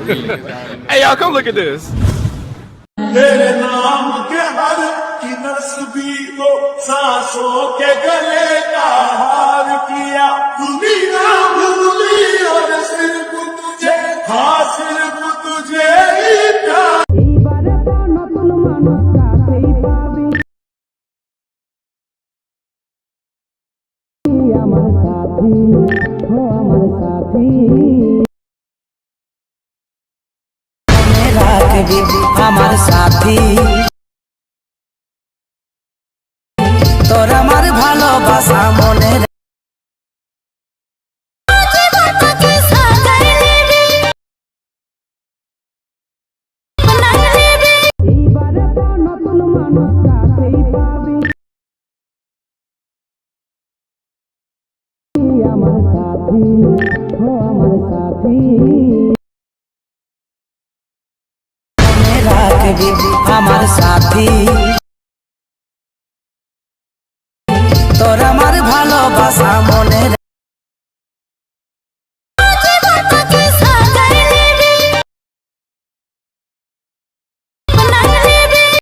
Hey, y'all, come look at this. तेरे नाम के हर की नस्बी को सांसों के गले का हार किया दुनिया भूली और सिर्फ तुझे हाँ सिर्फ तुझे ही प्यार এইবারে তো নতুন মানুষ কাছেই পাবি আমার সাথী ও আমার সাথী মনে রাখবি আমার সাথী তোর আমার ভালোবাসা মনে এইবারে তো নতুন মানুষ কাছেই পাবি আমার সাথী ও আমার সাথী মনে রাখবি আমার সাথী তোর আমার ভালোবাসা